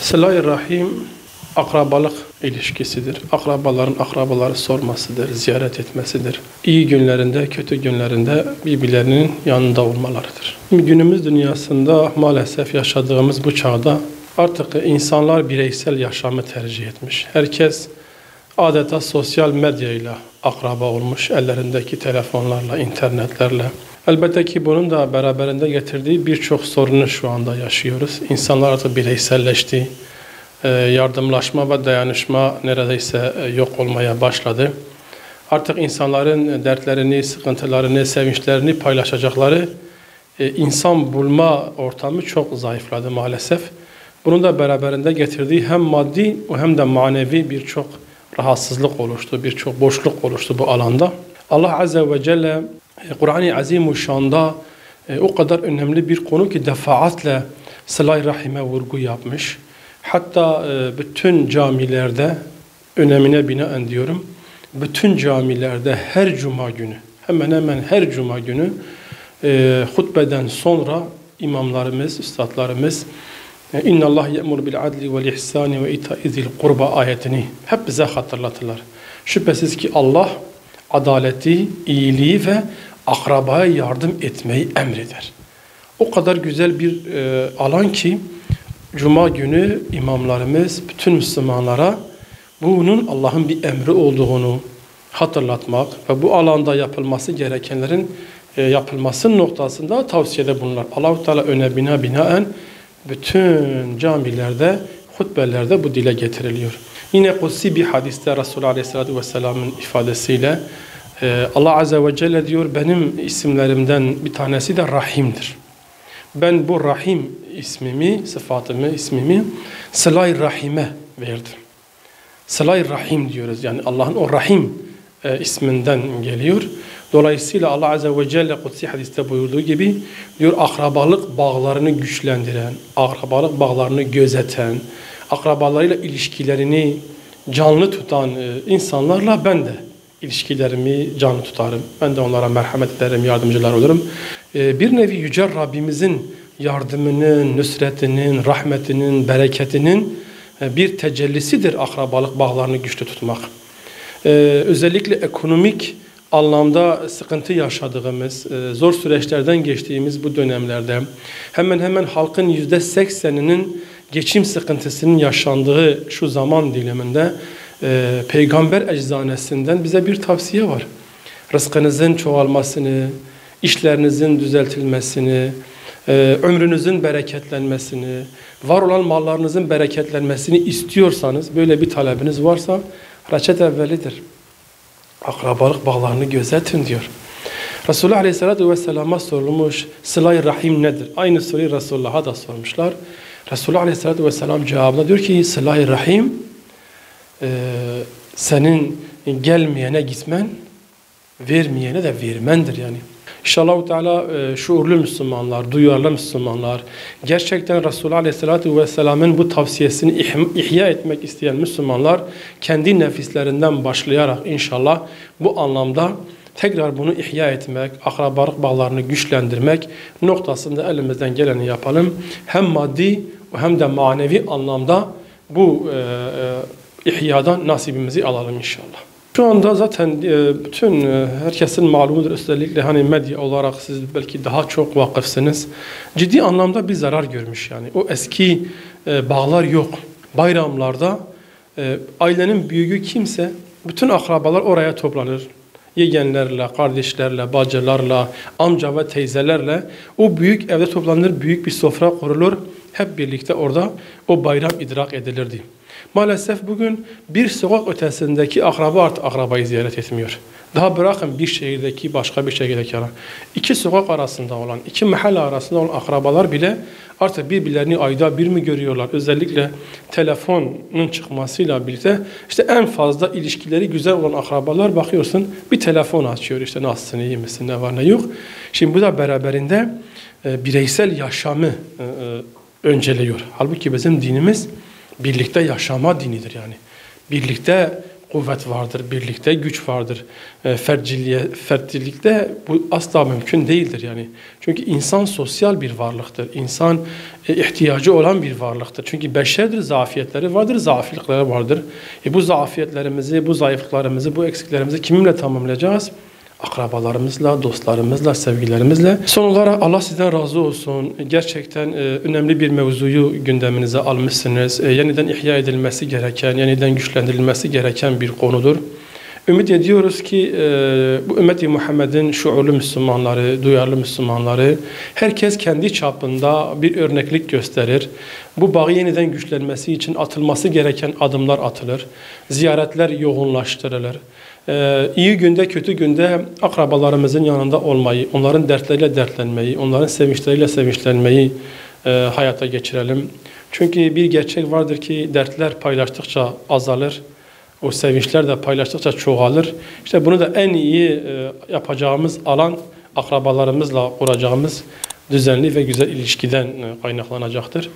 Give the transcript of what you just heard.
Sıla-i Rahim akrabalık ilişkisidir. Akrabaların akrabaları sormasıdır, ziyaret etmesidir. İyi günlerinde, kötü günlerinde birbirlerinin yanında olmalarıdır. Günümüz dünyasında maalesef yaşadığımız bu çağda artık insanlar bireysel yaşamı tercih etmiş. Herkes adeta sosyal medyayla akraba olmuş, ellerindeki telefonlarla, internetlerle. Elbette ki bunun da beraberinde getirdiği birçok sorunu şu anda yaşıyoruz. İnsanlar artık bireyselleşti. Yardımlaşma ve dayanışma neredeyse yok olmaya başladı. Artık insanların dertlerini, sıkıntılarını, sevinçlerini paylaşacakları insan bulma ortamı çok zayıfladı maalesef. Bunun da beraberinde getirdiği hem maddi hem de manevi birçok rahatsızlık oluştu, birçok boşluk oluştu bu alanda. Allah Azze ve Celle Kur'an-ı Azimuşşan'da o kadar önemli bir konu ki defaatle sıla-i rahime vurgu yapmış. Hatta bütün camilerde, önemine binaen diyorum, bütün camilerde her cuma günü, hemen hemen her cuma günü hutbeden sonra imamlarımız, üstadlarımız اِنَّ اللّٰهِ يَأْمُرُ بِالْعَدْلِ وَالْاِحْسَانِ وَاِتَاءِ ذِي الْقُرْبَى ayetini hep bize hatırlatırlar. Şüphesiz ki Allah adaleti, iyiliği ve akrabaya yardım etmeyi emreder. O kadar güzel bir alan ki Cuma günü imamlarımız bütün Müslümanlara bunun Allah'ın bir emri olduğunu hatırlatmak ve bu alanda yapılması gerekenlerin yapılması noktasında tavsiyede bulunurlar. Allah-u Teala önemine binaen bütün camilerde, hutbelerde bu dile getiriliyor. Yine kutsi bir hadiste Resulullah Aleyhisselatü Vesselam'ın ifadesiyle Allah Azze ve Celle diyor, benim isimlerimden bir tanesi de Rahim'dir. Ben bu Rahim ismimi, sıfatımı, ismimi Sıla-i Rahim'e verdim. Sıla-i Rahim diyoruz. Yani Allah'ın o Rahim isminden geliyor. Dolayısıyla Allah Azze ve Celle kutsi hadiste buyurduğu gibi diyor, akrabalık bağlarını güçlendiren, akrabalık bağlarını gözeten, akrabalarıyla ilişkilerini canlı tutan insanlarla ben de ilişkilerimi canlı tutarım. Ben de onlara merhamet ederim, yardımcılar olurum. Bir nevi Yüce Rabbimizin yardımının, nüsretinin, rahmetinin, bereketinin bir tecellisidir akrabalık bağlarını güçlü tutmak. Özellikle ekonomik anlamda sıkıntı yaşadığımız, zor süreçlerden geçtiğimiz bu dönemlerde hemen hemen halkın %80'inin geçim sıkıntısının yaşandığı şu zaman diliminde Peygamber eczanesinden bize bir tavsiye var. Rızkınızın çoğalmasını, işlerinizin düzeltilmesini, ömrünüzün bereketlenmesini, var olan mallarınızın bereketlenmesini istiyorsanız, böyle bir talebiniz varsa reçete evvelidir. Akrabalık bağlarını gözetin diyor. Resulullah Aleyhisselatü Vesselam'a sorulmuş, Sıla-i Rahim nedir? Aynı soruyu Resulullah'a da sormuşlar. Resulullah Aleyhisselatü Vesselam cevabında diyor ki, Sıla-i Rahim senin gelmeyene gitmen, vermeyene de vermendir yani. İnşallah Teala şuurlu Müslümanlar, duyarlı Müslümanlar, gerçekten Resulullah Aleyhisselatü Vesselam'ın bu tavsiyesini ihya etmek isteyen Müslümanlar kendi nefislerinden başlayarak inşallah bu anlamda tekrar bunu ihya etmek, akrabalık bağlarını güçlendirmek noktasında elimizden geleni yapalım. Hem maddi hem de manevi anlamda bu ihyadan nasibimizi alalım inşallah. Şu anda zaten bütün herkesin malumudur, özellikle hani medya olarak siz belki daha çok vakıfsınız. Ciddi anlamda bir zarar görmüş yani. O eski bağlar yok. Bayramlarda ailenin büyüğü kimse, bütün akrabalar oraya toplanır. Yeğenlerle, kardeşlerle, bacılarla, amca ve teyzelerle o büyük evde toplanır, büyük bir sofra kurulur. Hep birlikte orada o bayram idrak edilirdi. Maalesef bugün bir sokak ötesindeki akraba artık akrabayı ziyaret etmiyor. Daha bırakın bir şehirdeki başka bir şehirdeki iki sokak arasında olan, iki mahalle arasında olan akrabalar bile artık birbirlerini ayda bir mi görüyorlar? Özellikle telefonun çıkmasıyla birlikte işte en fazla ilişkileri güzel olan akrabalar bakıyorsun bir telefon açıyor, işte nasılsın, iyi misin, ne var ne yok. Şimdi bu da beraberinde bireysel yaşamı önceliyor. Halbuki bizim dinimiz birlikte yaşama dinidir yani. Birlikte kuvvet vardır, birlikte güç vardır. Fertlilikte bu asla mümkün değildir yani. Çünkü insan sosyal bir varlıktır. İnsan ihtiyacı olan bir varlıktır. Çünkü beşerdir, zafiyetleri vardır, zaaflıkları vardır. Bu zafiyetlerimizi, bu zayıflıklarımızı, bu eksiklerimizi kiminle tamamlayacağız? Akrabalarımızla, dostlarımızla, sevgilerimizle. Son olarak Allah sizden razı olsun. Gerçekten önemli bir mevzuyu gündeminize almışsınız. Yeniden ihya edilmesi gereken, yeniden güçlendirilmesi gereken bir konudur. Ümit ediyoruz ki bu ümmeti Muhammed'in şuurlu Müslümanları, duyarlı Müslümanları, herkes kendi çapında bir örneklik gösterir. Bu bağı yeniden güçlenmesi için atılması gereken adımlar atılır. Ziyaretler yoğunlaştırılır. İyi günde, kötü günde akrabalarımızın yanında olmayı, onların dertleriyle dertlenmeyi, onların sevinçleriyle sevinçlenmeyi hayata geçirelim. Çünkü bir gerçek vardır ki dertler paylaştıkça azalır. O sevinçler de paylaştıkça çoğalır. İşte bunu da en iyi yapacağımız alan akrabalarımızla kuracağımız düzenli ve güzel ilişkiden kaynaklanacaktır.